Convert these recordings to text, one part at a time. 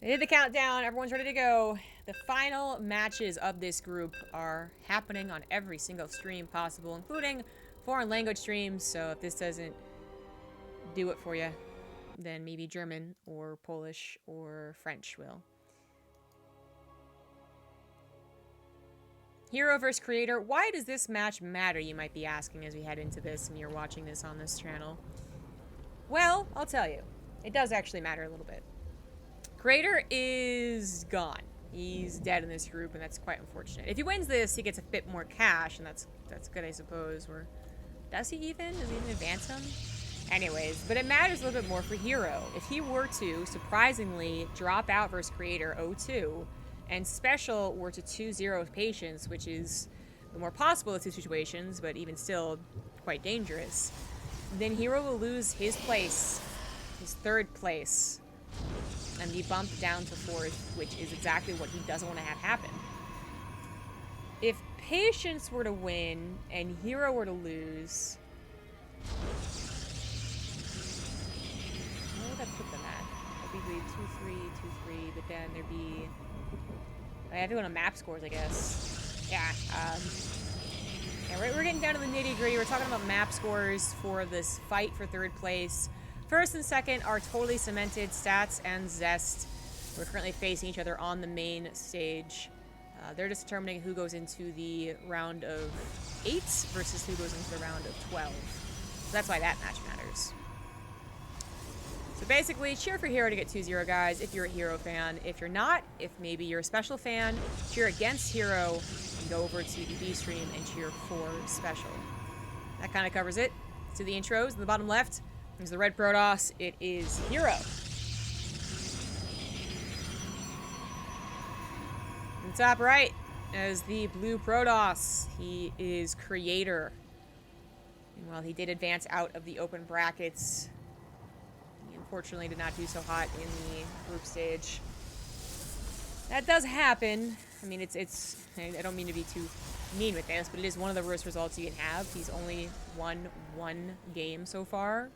I did the countdown. Everyone's ready to go. The final matches of this group are happening on every single stream possible, including foreign language streams. So if this doesn't do it for you, then maybe German or Polish or French will. herO versus Creator. Why does this match matter, you might be asking as we head into this and you're watching this on this channel. Well, I'll tell you. It does actually matter a little bit. Creator is gone. He's dead in this group, and that's quite unfortunate. If he wins this, he gets a bit more cash, and that's good, I suppose. Or does he even? Does he even advance him? Anyways, but it matters a little bit more for herO. If he were to, surprisingly, drop out versus Creator 0-2, and Special were to 2-0 with Patience, which is the more possible of two situations, but even still quite dangerous, then herO will lose his place, his third place, and be bumped down to fourth, which is exactly what he doesn't want to have happen. If Patience were to win and herO were to lose, where would that put them at? That'd be 2-3, 2-3, but then there'd be... I have to go on map scores, I guess. Yeah, we're getting down to the nitty-gritty. We're talking about map scores for this fight for third place. First and second are totally cemented. Stats and Zest. We're currently facing each other on the main stage. They're just determining who goes into the round of 8 versus who goes into the round of 12. So that's why that match matters. So basically, cheer for herO to get 2-0, guys, if you're a herO fan. If you're not, if maybe you're a Special fan, cheer against herO and go over to the B stream and cheer for Special. That kind of covers it. To the intros in the bottom left. There's the red Protoss. It is herO. In the top right is the blue Protoss. He is Creator. And while he did advance out of the open brackets, he unfortunately did not do so hot in the group stage. That does happen. I mean, I don't mean to be too mean with this, but it is one of the worst results you can have. He's only won one game so far.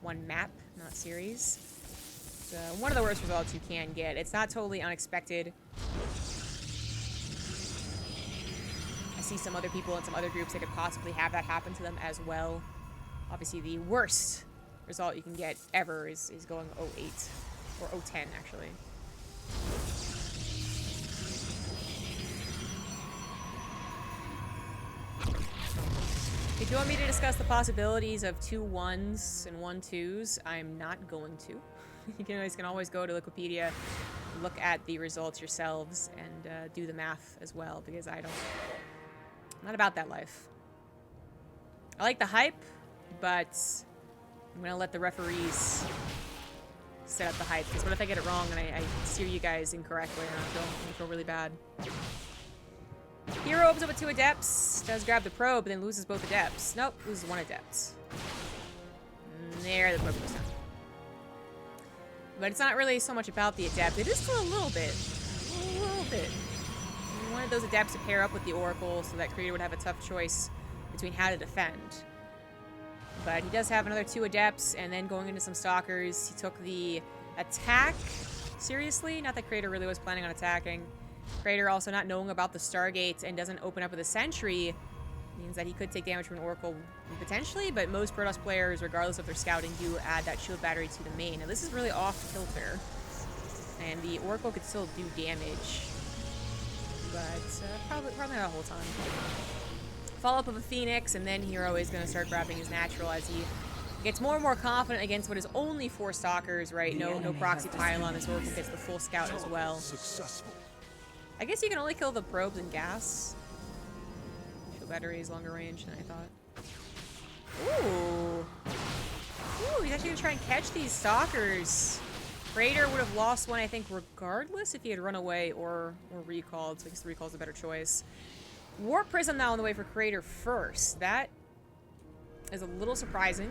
One map, not series. So one of the worst results you can get. It's not totally unexpected. I see some other people in some other groups that could possibly have that happen to them as well. Obviously, the worst result you can get ever is going 0-8. Or 0-10, actually. If you want me to discuss the possibilities of 2 1s and 1 2s, I'm not going to. You can always go to Wikipedia, look at the results yourselves, and do the math as well, because I'm not about that life. I like the hype, but I'm going to let the referees set up the hype, because what if I get it wrong and I steer you guys incorrectly and I feel really bad. herO opens up with 2 Adepts, does grab the probe, but then loses both Adepts. Nope, loses 1 Adept. There, the probe goes down. But it's not really so much about the Adept. It is still a little bit. A little bit. We wanted those Adepts to pair up with the Oracle so that Creator would have a tough choice between how to defend. But he does have another 2 Adepts, and then going into some Stalkers, he took the attack seriously. Not that Creator really was planning on attacking. Creator also not knowing about the Stargates and doesn't open up with a Sentry means that he could take damage from an Oracle potentially, but most Protoss players, regardless of their scouting, do add that shield battery to the main. Now this is really off kilter, and the Oracle could still do damage, but probably not the whole time. Follow up of a Phoenix, and then herO is going to start grabbing his natural as he gets more and more confident against what is only 4 Stalkers, right? No proxy pylon. This Oracle gets the full scout as well. I guess you can only kill the probes and gas. Shield battery is longer range than I thought. Ooh. Ooh, he's actually going to try and catch these Stalkers. Creator would have lost one, I think, regardless if he had run away or recalled. So I guess the recall is a better choice. Warp Prism now on the way for Creator first. That is a little surprising.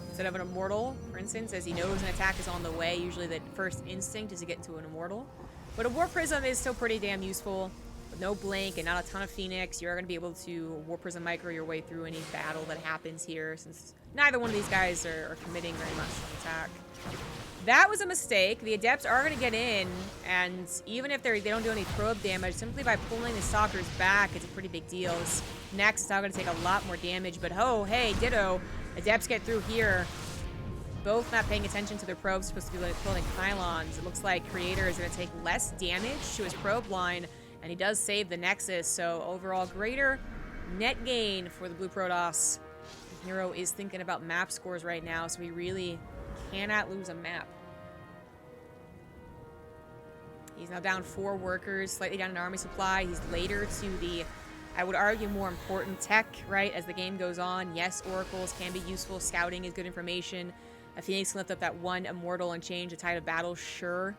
Instead of an Immortal, for instance, as he knows an attack is on the way, usually the first instinct is to get into an Immortal. But a Warp Prism is still pretty damn useful. With no Blink and not a ton of Phoenix, you're going to be able to Warp Prism micro your way through any battle that happens here, since neither one of these guys are committing very much to attack. That was a mistake. The Adepts are going to get in, and even if they don't do any probe damage, simply by pulling the Stalkers back, it's a pretty big deal. This next is now going to take a lot more damage, but hey, ditto. Adepts get through here. Both not paying attention to their probes, supposed to be like building pylons. It looks like Creator is going to take less damage to his probe line, and he does save the Nexus, so overall greater net gain for the Blue Protoss. herO is thinking about map scores right now, so he really cannot lose a map. He's now down 4 workers, slightly down in army supply. He's later to the, I would argue, more important tech, right, as the game goes on. Yes, oracles can be useful. Scouting is good information. A Phoenix can lift up that 1 immortal and change the tide of battle, sure.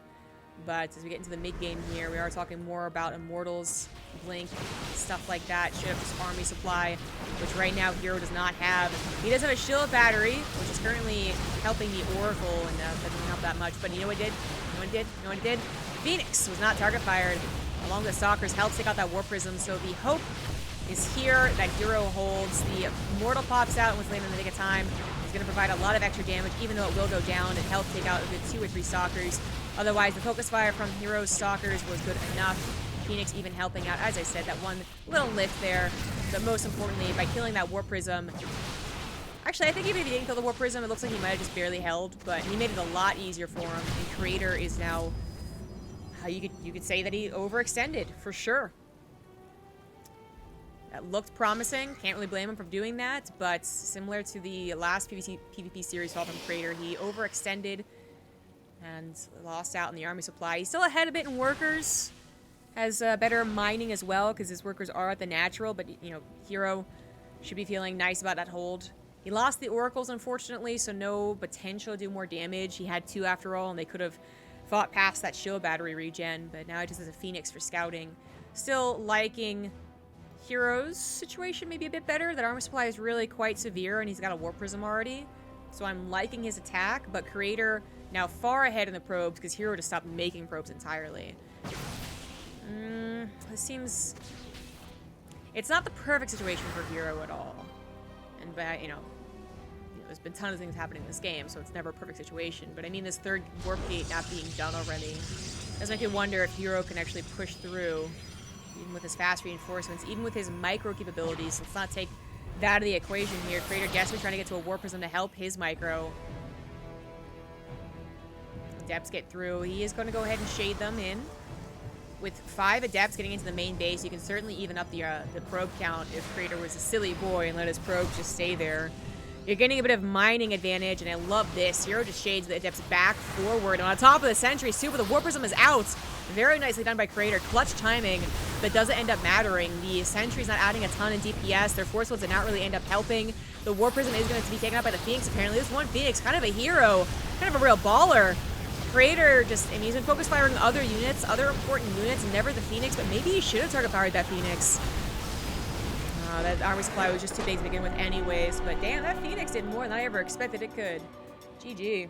But as we get into the mid-game here, we are talking more about immortals, blink, stuff like that. Should have this army supply, which right now herO does not have. He does have a shield battery, which is currently helping the oracle, and that doesn't help that much. But you know what it did? You know what it did? You know what it did? Phoenix was not target fired. Along with the Stalkers, helps take out that War Prism. So the hope is here that herO holds. The Immortal pops out and was landing in the nick of time. He's going to provide a lot of extra damage, even though it will go down and help take out a good 2 or 3 Stalkers. Otherwise, the focus fire from herO's Stalkers was good enough. Phoenix even helping out, as I said, that one little lift there. But most importantly, by killing that War Prism. Actually, I think even if he didn't kill the War Prism, it looks like he might have just barely held. But he made it a lot easier for him. And Creator is now... You could say that he overextended, for sure. That looked promising. Can't really blame him for doing that. But similar to the last PvP series from Creator, he overextended and lost out in the army supply. He's still ahead a bit in workers. Has better mining as well, because his workers are at the natural. But, you know, herO should be feeling nice about that hold. He lost the oracles, unfortunately, so no potential to do more damage. He had 2 after all, and they could have fought past that shield battery regen, but now he just has a Phoenix for scouting. Still liking herO's situation maybe a bit better. That armor supply is really quite severe, and he's got a War Prism already. So I'm liking his attack, but Creator now far ahead in the probes, because herO just stopped making probes entirely. This seems... It's not the perfect situation for herO at all. And by, you know, there's been tons of things happening in this game, so it's never a perfect situation. But I mean, this 3rd warp gate not being done already does make you wonder if herO can actually push through, even with his fast reinforcements, even with his micro capabilities. Let's not take that out of the equation here. Creator Guesser trying to get to a War Prism to help his micro. Adepts get through. He is going to go ahead and shade them in. With 5 Adepts getting into the main base, you can certainly even up the probe count if Creator was a silly boy and let his probes just stay there. You're getting a bit of mining advantage, and I love this. herO just shades the Adepts back forward. And on top of the sentries, too, but the War Prism is out. Very nicely done by Creator. Clutch timing, but doesn't end up mattering. The sentries not adding a ton in DPS. Their force fields did not really end up helping. The War Prism is going to be taken out by the Phoenix, apparently. This one Phoenix, kind of a hero. Kind of a real baller. Creator just, I mean, he's been focus firing other units, other important units, never the Phoenix, but maybe he should have target fired that Phoenix. That army supply was just too big to begin with anyways, but damn, that Phoenix did more than I ever expected it could. GG.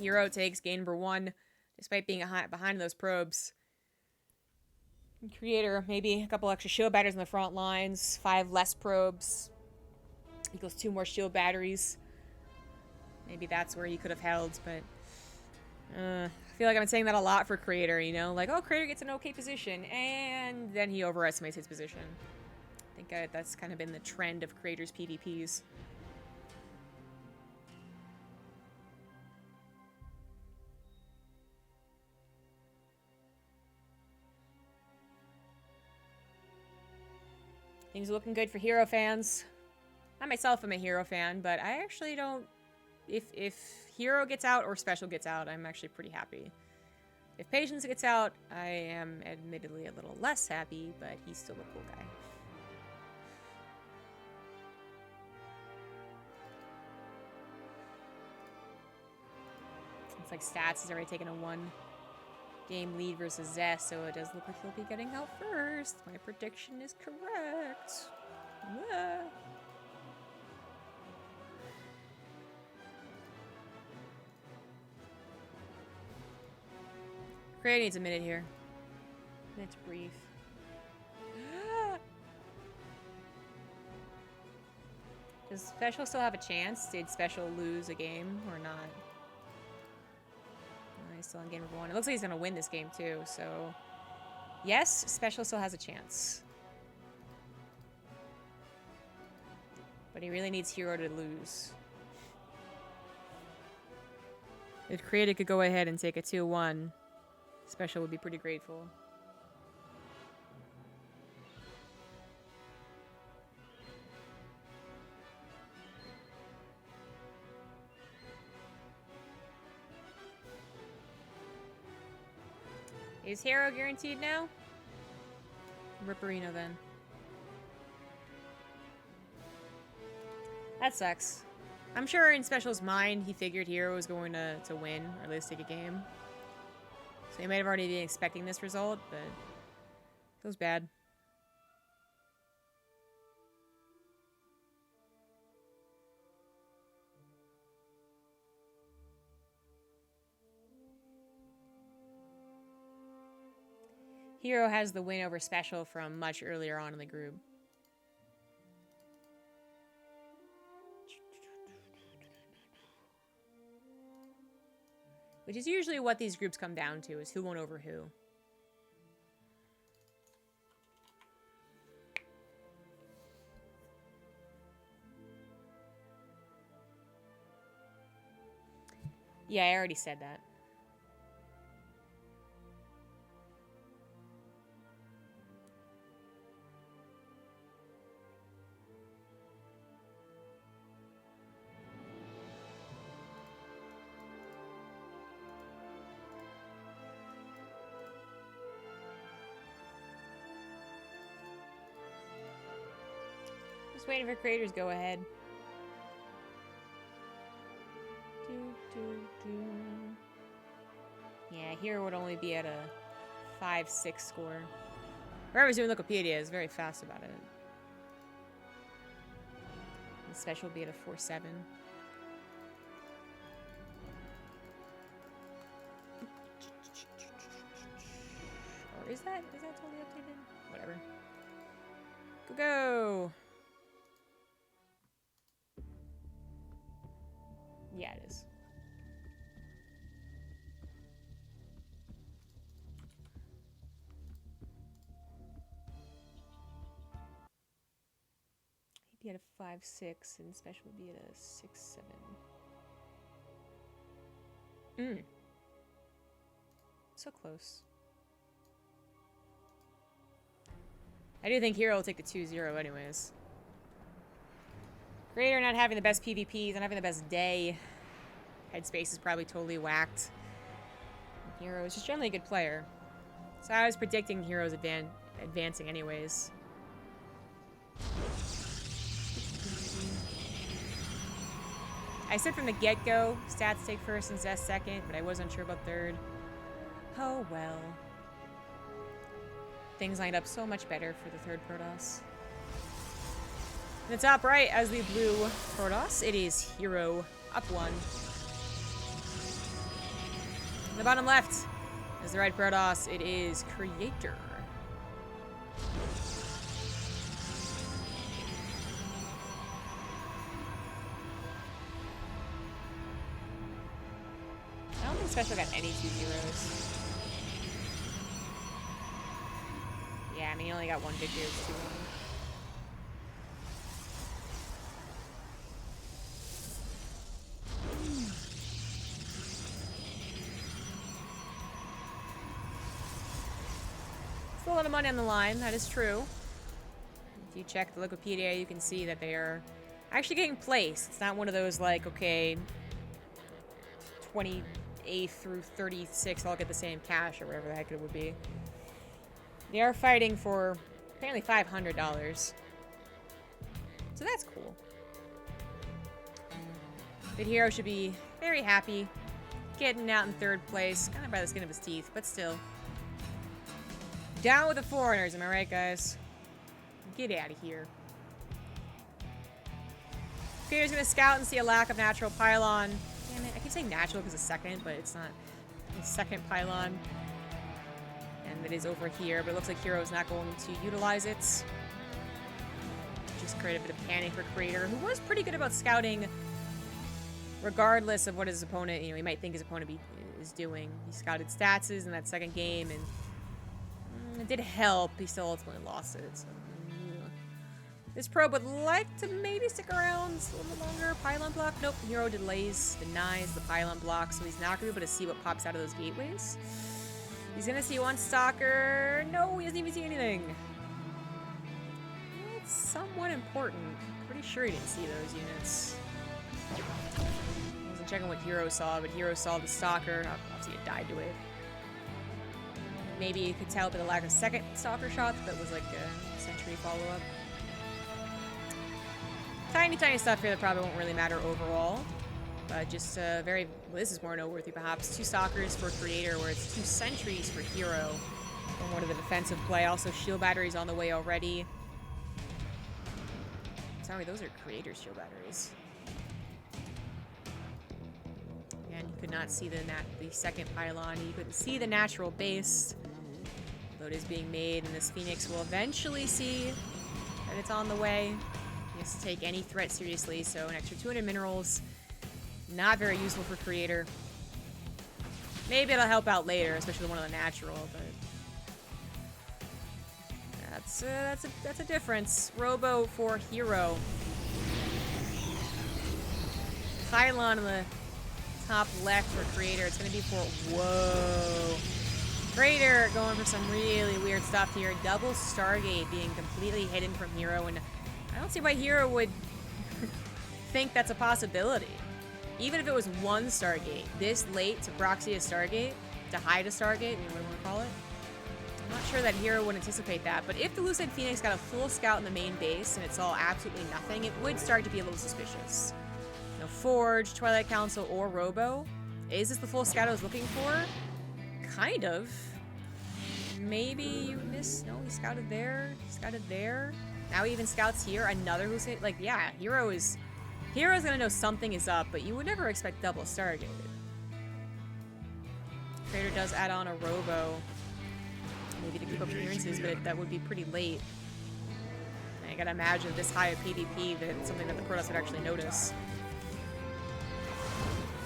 herO takes game number 1, despite being behind those probes. Creator, maybe a couple extra shield batteries on the front lines, 5 less probes, equals 2 more shield batteries. Maybe that's where he could have held, but I feel like I've been saying that a lot for Creator, you know? Like, oh, Creator gets an okay position, and then he overestimates his position. I think that's kind of been the trend of Creator's PvPs. Things are looking good for herO fans. I myself am a herO fan, but I actually don't... If herO gets out or Special gets out, I'm actually pretty happy. If Patience gets out, I am admittedly a little less happy, but he's still a cool guy. It's like Stats has already taken a 1-game lead versus Zest, so it does look like he'll be getting out first. My prediction is correct. Yeah. Creator needs a minute here. Minute's brief. Does Special still have a chance? Did Special lose a game or not? He's still in game number 1. It looks like he's gonna win this game too, so yes, Special still has a chance. But he really needs herO to lose. If Creator could go ahead and take a 2-1, Special would be pretty grateful. Is herO guaranteed now? Ripperino then. That sucks. I'm sure in Special's mind he figured herO was going to win, or at least take a game. So he might have already been expecting this result, but it feels bad. herO has the win over Special from much earlier on in the group. Which is usually what these groups come down to, is who won over who. Yeah, I already said that. Just waiting for creators go ahead. Yeah, here would only be at a 5-6 score. Whoever's doing Wikipedia is very fast about it. The Special will be at a 4-7. Or is that totally updated? Whatever. Go! Yeah, it is. He'd be at a 5-6, and Special would be at a 6-7. So close. I do think herO will take the 2-0 anyways. Creator not having the best PvPs, not having the best day. Headspace is probably totally whacked. herO is just generally a good player. So I was predicting herO's advancing anyways. I said from the get-go, stats take first and Zest second, but I wasn't sure about third. Oh well. Things lined up so much better for the third Protoss. In the top right, as the blue Protoss, it is herO up 1. In the bottom left, as the red Protoss, it is Creator. I don't think Special got any 2-0s. Yeah, I mean, he only got one victory. It's 2-1. A lot of money on the line, that is true. If you check the Wikipedia, you can see that they are actually getting placed. It's not one of those like, okay, 28 through 36 all get the same cash or whatever the heck it would be. They are fighting for apparently $500. So that's cool. But herO should be very happy getting out in third place, kind of by the skin of his teeth, but still. Down with the foreigners, am I right, guys? Get out of here. Creator's gonna scout and see a lack of natural pylon. Damn it, I keep saying natural because it's second, but it's not. It's second pylon. And it is over here, but it looks like herO is not going to utilize it. Just create a bit of panic for Creator, who was pretty good about scouting regardless of what his opponent, you know, he might think his opponent is doing. He scouted stats in that second game, and it did help. He still ultimately lost it. So. This probe would like to maybe stick around a little bit longer. Pylon block? Nope. herO denies the pylon block, so he's not going to be able to see what pops out of those gateways. He's going to see one stalker. No, he doesn't even see anything. It's somewhat important. Pretty sure he didn't see those units. I wasn't checking what herO saw, but herO saw the stalker. Obviously, it died to it. Maybe you could tell by the lack of second stalker shots, that was like a sentry follow-up. Tiny, tiny stuff here that probably won't really matter overall. But just well, this is more noteworthy perhaps. 2 stalkers for Creator, where it's 2 sentries for herO. And more to the defensive play. Also, shield batteries on the way already. Sorry, those are Creator's shield batteries. And you could not see the second pylon. You couldn't see the natural base. Although it is being made, and this Phoenix will eventually see that it's on the way. He has to take any threat seriously, so an extra 200 minerals, not very useful for Creator. Maybe it'll help out later, especially one of the natural, but that's a difference. Robo for herO. Pylon on the top left for Creator. It's going to be for whoa. Creator going for some really weird stuff here. Double Stargate being completely hidden from herO, and I don't see why herO would think that's a possibility. Even if it was one Stargate, this late to proxy a Stargate, to hide a Stargate, whatever you want to call it, I'm not sure that herO would anticipate that. But if the Lucid Phoenix got a full scout in the main base and it's all absolutely nothing, it would start to be a little suspicious. No Forge, Twilight Council, or Robo. Is this the full scout I was looking for? Kind of. Maybe you missed. No, he scouted there. He scouted there. Now he even scouts here. Another Lucid. Like, yeah, herO's gonna know something is up, but you would never expect double Stargate. Creator does add on a Robo. Maybe to keep up appearances, but that would be pretty late. And I gotta imagine this high of PvP that it's something that the Protoss would actually notice.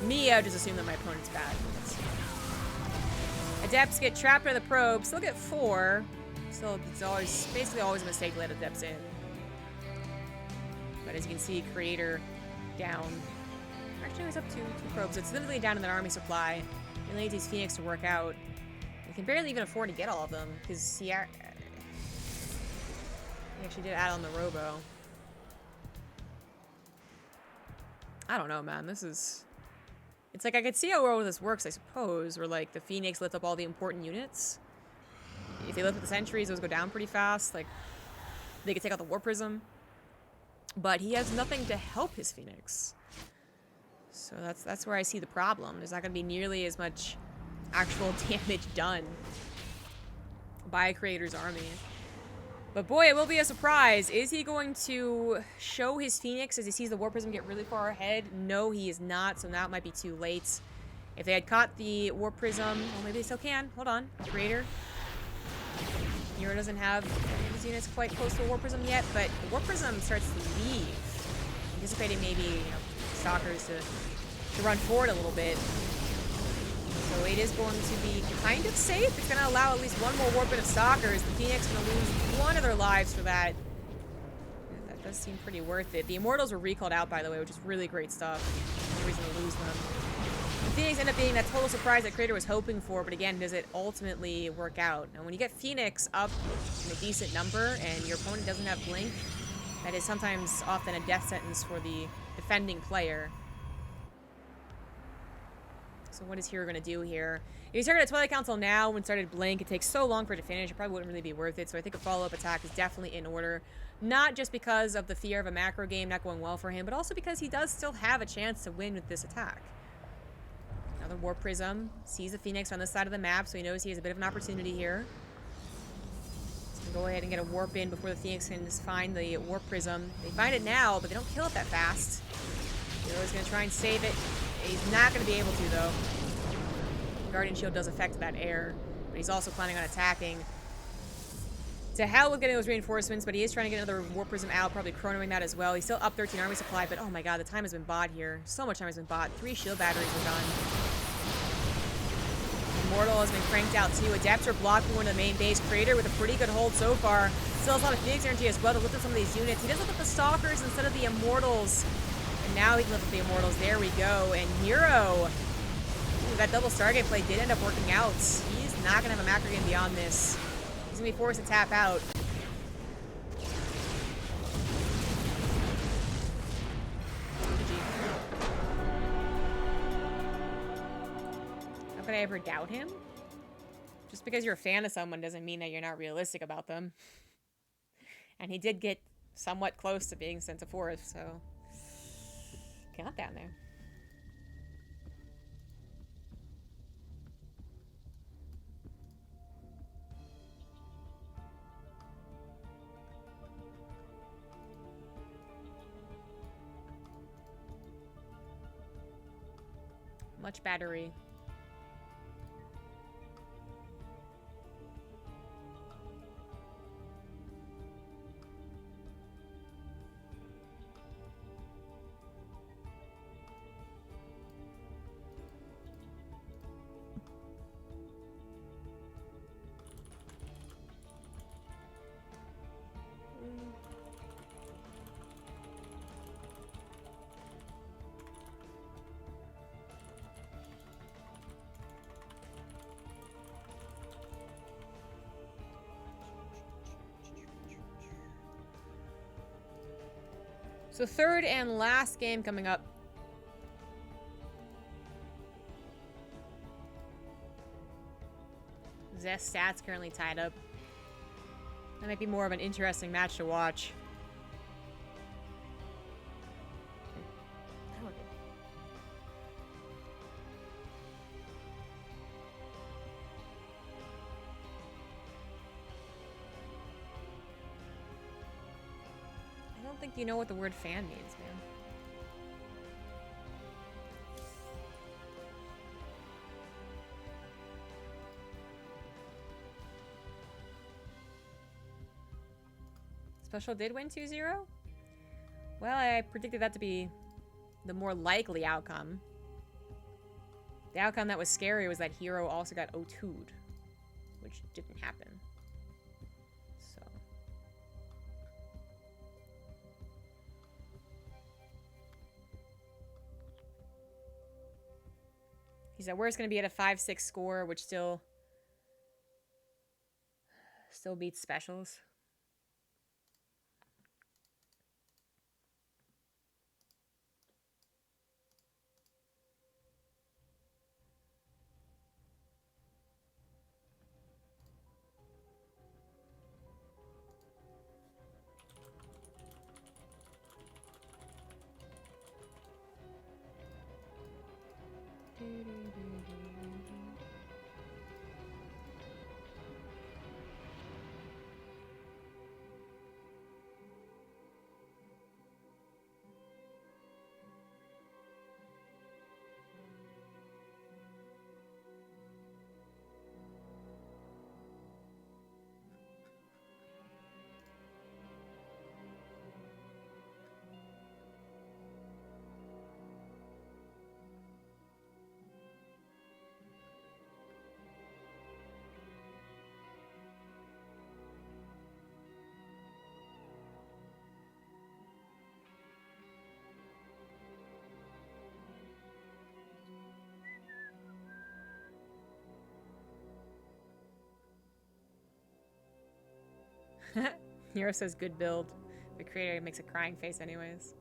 Me, I would just assume that my opponent's bad. Adepts get trapped by the probe, still get 4. Still, it's basically always a mistake to let Adepts in. But as you can see, Creator down. Actually, it was up to 2 probes. It's literally down in their army supply. He needs these Phoenix to work out. He can barely even afford to get all of them, because he actually did add on the Robo. I don't know, man. This is... It's like, I could see how well this works, I suppose, where, like, the Phoenix lift up all the important units. If they lift up the sentries, those go down pretty fast. Like, they could take out the War Prism. But he has nothing to help his Phoenix. So that's where I see the problem. There's not going to be nearly as much actual damage done by Creator's army. But boy, it will be a surprise. Is he going to show his Phoenix as he sees the War Prism get really far ahead? No, he is not, so now it might be too late. If they had caught the War Prism, well, maybe they still can. Hold on. Creator. herO doesn't have his units quite close to a War Prism yet, but the War Prism starts to leave. Anticipating maybe, stalkers to run forward a little bit. So it is going to be kind of safe. It's going to allow at least one more warping of stalkers. The Phoenix going to lose one of their lives for that. That does seem pretty worth it. The Immortals were recalled out, by the way, which is really great stuff. No reason to lose them. The Phoenix ended up being that total surprise that Creator was hoping for, but again, does it ultimately work out? Now, when you get Phoenix up in a decent number and your opponent doesn't have Blink, that is sometimes often a death sentence for the defending player. So what is herO going to do here? If you started a Twilight Council now and started Blink, it takes so long for it to finish, it probably wouldn't really be worth it. So I think a follow-up attack is definitely in order. Not just because of the fear of a macro game not going well for him, but also because he does still have a chance to win with this attack. Another War Prism. Sees the Phoenix on this side of the map, so he knows he has a bit of an opportunity here. He's going to go ahead and get a warp in before the Phoenix can just find the War Prism. They find it now, but they don't kill it that fast. herO's going to try and save it. He's not going to be able to, though. Guardian Shield does affect that air, but he's also planning on attacking. To hell with getting those reinforcements, but he is trying to get another War Prism out, probably chronoing that as well. He's still up 13 army supply, but oh my god, the time has been bought here. So much time has been bought. 3 shield batteries are done. Immortal has been cranked out too. Adepts are blocking one of the main base. Crater with a pretty good hold so far. Still has a lot of Phoenix energy as well to lift up some of these units. He does lift up the Stalkers instead of the Immortals. And now he can lift up the Immortals. There we go. And herO. Ooh, that double Stargate play did end up working out. He's not going to have a macro game beyond this. He's going to be forced to tap out. How could I ever doubt him? Just because you're a fan of someone doesn't mean that you're not realistic about them. And he did get somewhat close to being sent to fourth, so... Count down there. Much battery. So third and last game coming up. Zest stats currently tied up. That might be more of an interesting match to watch. I don't think you know what the word fan means, man. Special did win 2-0? Well, I predicted that to be the more likely outcome. The outcome that was scary was that herO also got O2'd, which didn't happen. So. He said, we're going to be at a 5-6 score, which still beats specials. herO says good build. The creator makes a crying face anyways.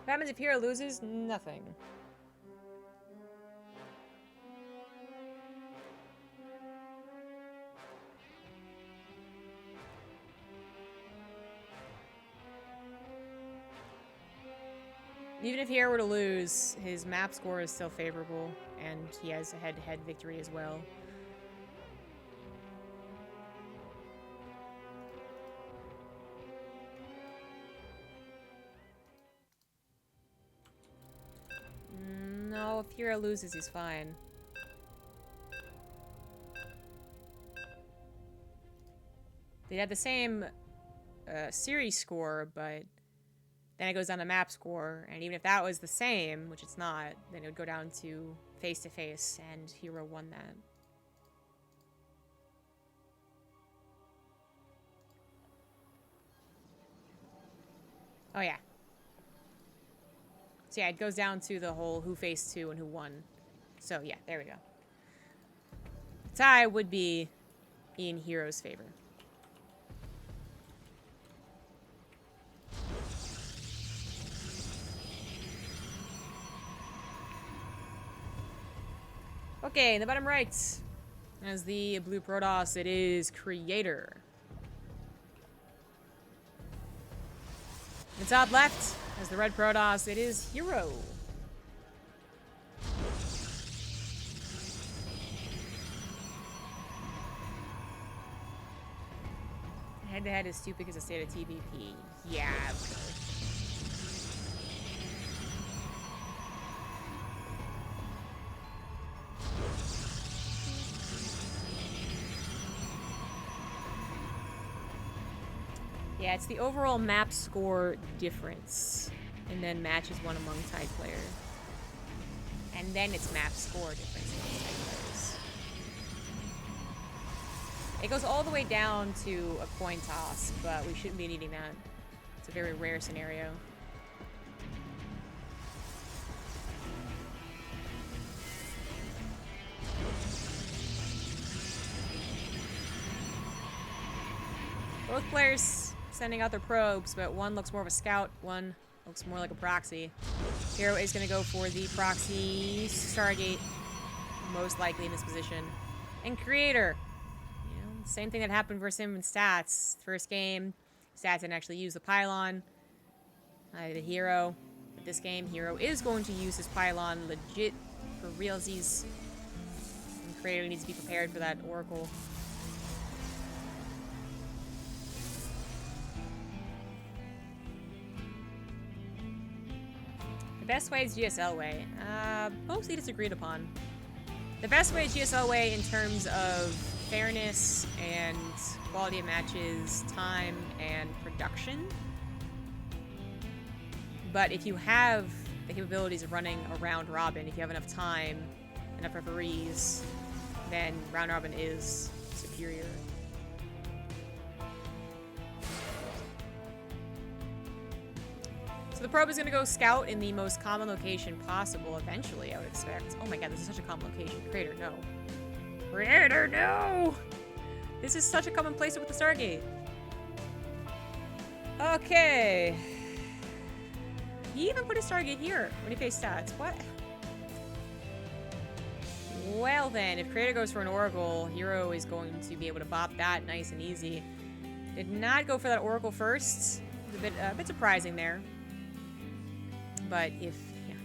What happens if herO loses? Nothing. Even if herO were to lose, his map score is still favorable, and he has a head-to-head victory as well. No, if herO loses, he's fine. They had the same series score, but then it goes down to map score, and even if that was the same, which it's not, then it would go down to face-to-face, and herO won that. Oh yeah. So yeah, it goes down to the whole who faced two and who won. So yeah, there we go. The tie would be in herO's favor. Okay, in the bottom right, as the blue Protoss, it is Creator. In the top left, as the red Protoss, it is herO. Head-to-head is stupid because of state of TVP. Yeah. Yeah, it's the overall map score difference, and then matches one among tied player. And then it's map score difference among tied players. It goes all the way down to a coin toss, but we shouldn't be needing that. It's a very rare scenario. Both players sending out their probes, but one looks more of a scout, one looks more like a proxy. herO is going to go for the proxy Stargate, most likely in this position. And Creator, you know, same thing that happened versus him in Stats. First game, Stats didn't actually use the pylon. The herO. But this game, herO is going to use his pylon legit for realsies. And Creator needs to be prepared for that Oracle. The best way is GSL way. Mostly disagreed upon. The best way is GSL way in terms of fairness and quality of matches, time, and production. But if you have the capabilities of running a round robin, if you have enough time, enough referees, then round robin is superior. The probe is going to go scout in the most common location possible, eventually, I would expect. Oh my god, this is such a common location. Creator, no. Creator, no! This is such a common place with the Stargate. Okay. He even put a Stargate here when he faced Stats. What? Well then, if Creator goes for an Oracle, herO is going to be able to bop that nice and easy. Did not go for that Oracle first. It's a bit surprising there. But if, yeah.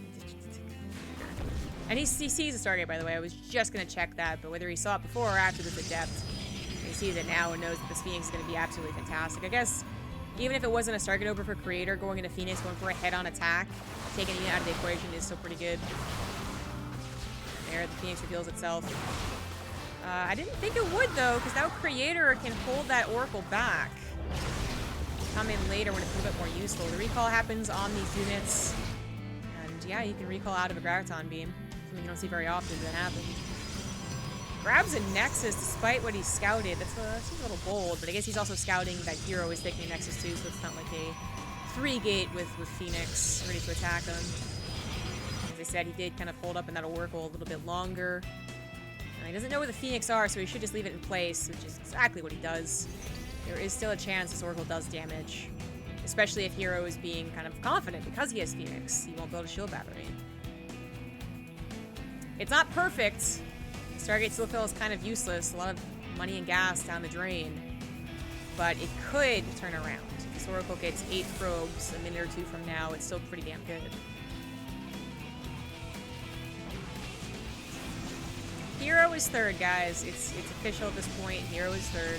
And he sees the Stargate, by the way. I was just going to check that, but whether he saw it before or after the Adept, he sees it now and knows that this Phoenix is going to be absolutely fantastic. I guess, even if it wasn't a Stargate over for Creator, going into Phoenix, going for a head-on attack, taking it out of the equation is still pretty good. There, the Phoenix reveals itself. I didn't think it would, though, because now Creator can hold that Oracle back. Come in later when it's a little bit more useful. The recall happens on these units. And yeah, you can recall out of a Graviton Beam. Something you don't see very often, but that happens. Grabs a Nexus despite what he scouted. That seems a little bold, but I guess he's also scouting that herO is taking a Nexus too, so it's not like a 3-gate with Phoenix ready to attack him. As I said, he did kind of hold up in that Oracle a little bit longer. And he doesn't know where the Phoenix are, so he should just leave it in place, which is exactly what he does. There is still a chance this Oracle does damage, especially if herO is being kind of confident because he has Phoenix. He won't build a shield battery. It's not perfect. Stargate still feels kind of useless. A lot of money and gas down the drain. But it could turn around. If this Oracle gets 8 probes a minute or 2 from now, it's still pretty damn good. herO is third, guys. It's official at this point. herO is third.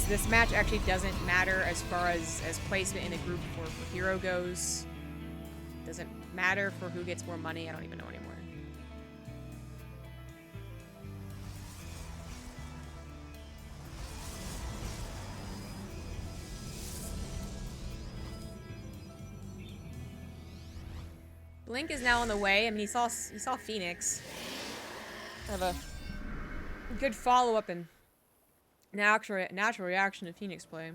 This match actually doesn't matter as far as placement in the group for herO goes. Doesn't matter for who gets more money. I don't even know anymore. Blink is now on the way. I mean, he saw Phoenix. Have a good follow-up and natural reaction to Phoenix play.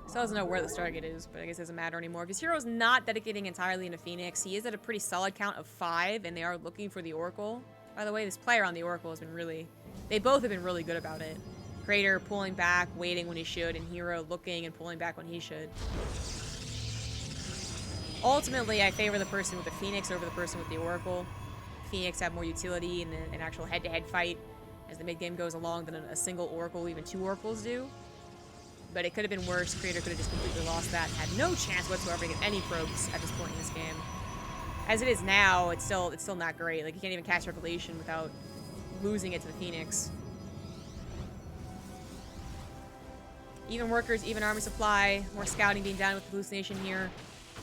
Still doesn't know where the Stargate is, but I guess it doesn't matter anymore. Because herO's not dedicating entirely into Phoenix. He is at a pretty solid count of 5, and they are looking for the Oracle. By the way, this player on the Oracle has been really... They both have been really good about it. Crater pulling back, waiting when he should, and herO looking and pulling back when he should. Ultimately, I favor the person with the Phoenix over the person with the Oracle. Phoenix have more utility in an actual head-to-head fight as the mid-game goes along than a single Oracle, even 2 Oracles do. But it could have been worse. Creator could have just completely lost that and had no chance whatsoever to get any probes at this point in this game. As it is now, it's still not great. Like, you can't even cast Revelation without losing it to the Phoenix. Even workers, even army supply, more scouting being done with hallucination here.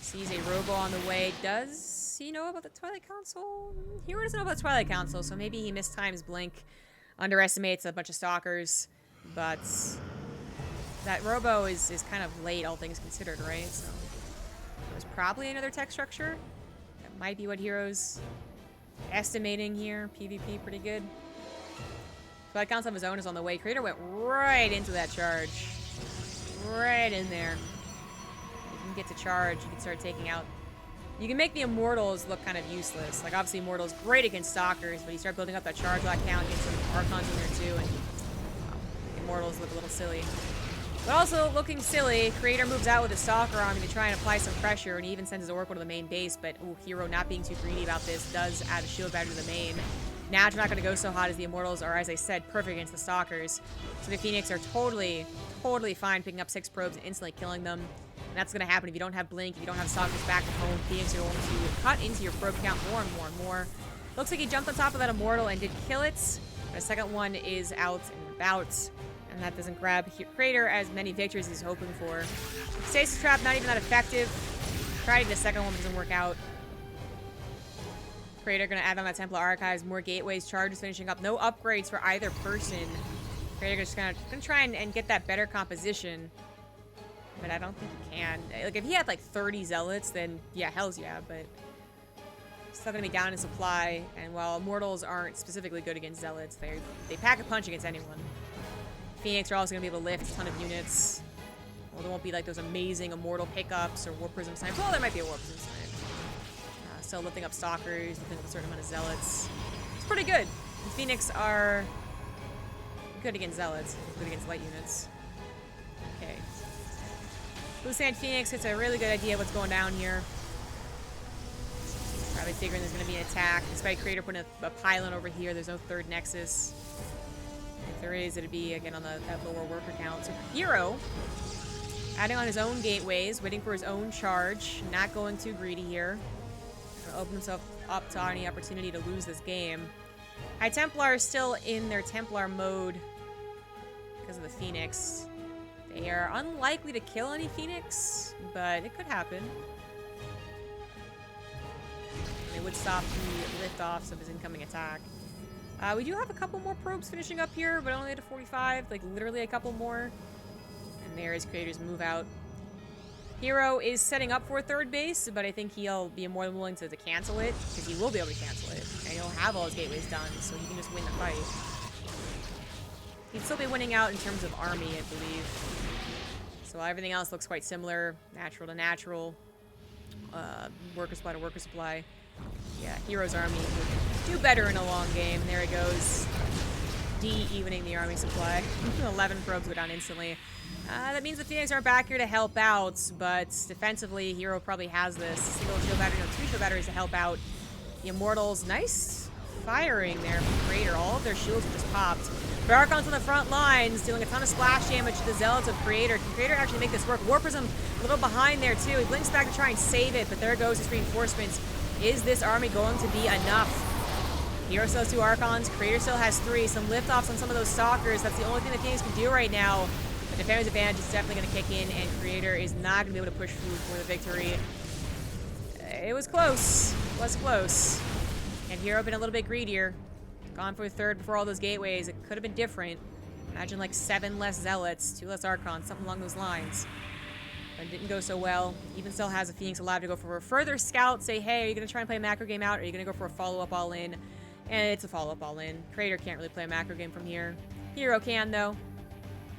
Sees a robo on the way. Does he know about the Twilight Council? herO doesn't know about the Twilight Council, so maybe he mistimes Blink, underestimates a bunch of stalkers, but that robo is kind of late, all things considered, right? So there's probably another tech structure. That might be what herO's estimating here. PvP pretty good. Twilight Council of his own is on the way. Creator went right into that charge. Right in there. Get to charge, you can start taking out... You can make the Immortals look kind of useless. Like, obviously, Immortals great against Stalkers, but you start building up that charge lock count, get some Archons in there, too, and Immortals look a little silly. But also, looking silly, Creator moves out with his Stalker army to try and apply some pressure, and he even sends his Oracle to the main base, but, ooh, herO not being too greedy about this does add a shield battery to the main. Now it's not going to go so hot as the Immortals are, as I said, perfect against the Stalkers. So the Phoenix are totally fine picking up 6 probes and instantly killing them. And that's going to happen if you don't have Blink, if you don't have Stalkers back at home. Phoenix are going to cut into your probe count more and more and more. Looks like he jumped on top of that Immortal and did kill it. But the second one is out and about. And that doesn't grab Crater as many victories as he's hoping for. Stasis Trap, not even that effective. Tried the second one, but doesn't work out. Crater going to add on that Templar Archives. More gateways, charges finishing up. No upgrades for either person. Crater just going to try and get that better composition. But I don't think he can. Like, if he had, like, 30 Zealots, then, yeah, hells yeah, but still gonna be down in supply, and while Immortals aren't specifically good against Zealots, they pack a punch against anyone. Phoenix are also gonna be able to lift a ton of units. Well, there won't be, like, those amazing Immortal pickups or War Prism snipes. Well, there might be a War Prism snipe. Still lifting up Stalkers, lifting up a certain amount of Zealots. It's pretty good. The Phoenix are good against Zealots, good against light units. Okay. Blue Sand Phoenix gets a really good idea of what's going down here. Probably figuring there's going to be an attack. Despite Creator putting a pylon over here, there's no third Nexus. If there is, it'd be, again, on that lower worker count. So herO, adding on his own gateways, waiting for his own charge, not going too greedy here. Gonna open himself up to any opportunity to lose this game. High Templar is still in their Templar mode because of the Phoenix. They are unlikely to kill any Phoenix, but it could happen. They would stop the lift-offs of his incoming attack. We do have a couple more probes finishing up here, but only at a 45. Like, literally a couple more. And there is Creator's move out. herO is setting up for a third base, but I think he'll be more than willing to cancel it, because he will be able to cancel it. And he'll have all his gateways done, so he can just win the fight. He'd still be winning out in terms of army, I believe. So everything else looks quite similar. Natural to natural. Worker supply to worker supply. Yeah, herO's army would do better in a long game. There it goes. De-evening the army supply. 11 probes go down instantly. That means the Phoenix aren't back here to help out, but defensively, herO probably has this. Single shield battery, no, 2 shield batteries to help out. The Immortals, nice firing there from Creator. All of their shields have just popped. But Archons on the front lines, dealing a ton of splash damage to the Zealots of Creator. Can Creator actually make this work? War Prism a little behind there, too. He blinks back to try and save it, but there goes his reinforcements. Is this army going to be enough? herO still has 2 Archons. Creator still has 3. Some liftoffs on some of those Stalkers. That's the only thing that Phoenix can do right now. The Defender's Advantage is definitely going to kick in, and Creator is not going to be able to push through for the victory. It was close. It was close. And herO been a little bit greedier. Gone for a 3rd before all those gateways. It could have been different. Imagine like 7 less Zealots, 2 less Archons, something along those lines. But it didn't go so well. Even still has a Phoenix allowed to go for a further scout. Say, hey, are you going to try and play a macro game out? Or are you going to go for a follow-up all-in? And it's a follow-up all-in. Creator can't really play a macro game from here. herO can, though.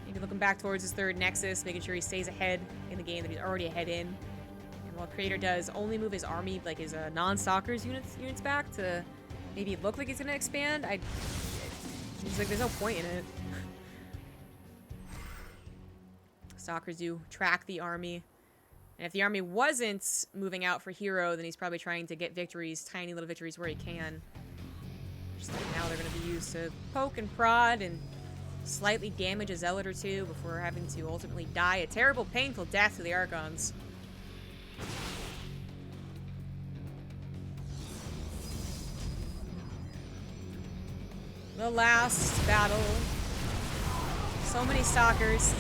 Maybe looking back towards his 3rd Nexus, making sure he stays ahead in the game that he's already ahead in. And while Creator does only move his army, like his non-stalkers units back to maybe look like he's going to expand, it's like there's no point in it. Stalkers do track the army. And if the army wasn't moving out for herO, then he's probably trying to get victories, tiny little victories where he can. Just like now they're going to be used to poke and prod and slightly damage a Zealot or 2 before having to ultimately die a terrible, painful death to the Archons. The last battle. So many Stalkers.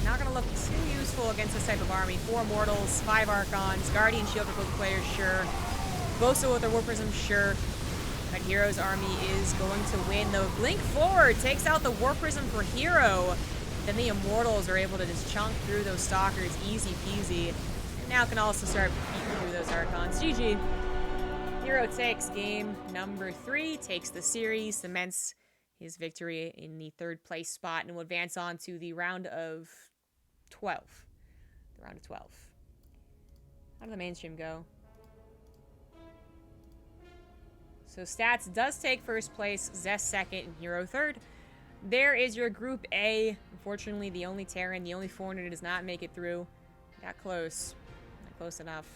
Not going to look too useful against this type of army. 4 Mortals, 5 Archons, Guardian Shield for both players, sure. Bosa with their War Prism, sure. But herO's army is going to win, though. Blink forward takes out the War Prism for herO. Then the Immortals are able to just chunk through those Stalkers, easy peasy. And now can also start beating through those Archons. GG. herO takes game number 3, takes the series, cements his victory in the 3rd place spot, and will advance on to the round of 12. The round of 12. How did the mainstream go? So Stats does take 1st place, Zest 2nd, and herO 3rd. There is your Group A. Unfortunately, the only Terran, the only foreigner does not make it through. Got close. Not close enough.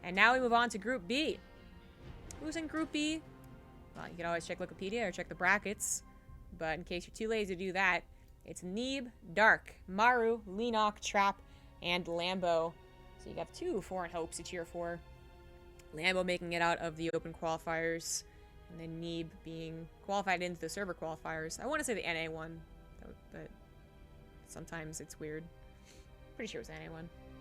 And now we move on to Group B. Who's in Group B? Well, you can always check Wikipedia or check the brackets. But in case you're too lazy to do that, it's Neeb, Dark, Maru, Lenok, Trap, and Lambo. So you have 2 foreign hopes to cheer for. Lambo making it out of the open qualifiers, and then Neeb being qualified into the server qualifiers. I want to say the NA one, but sometimes it's weird. Pretty sure it was NA one.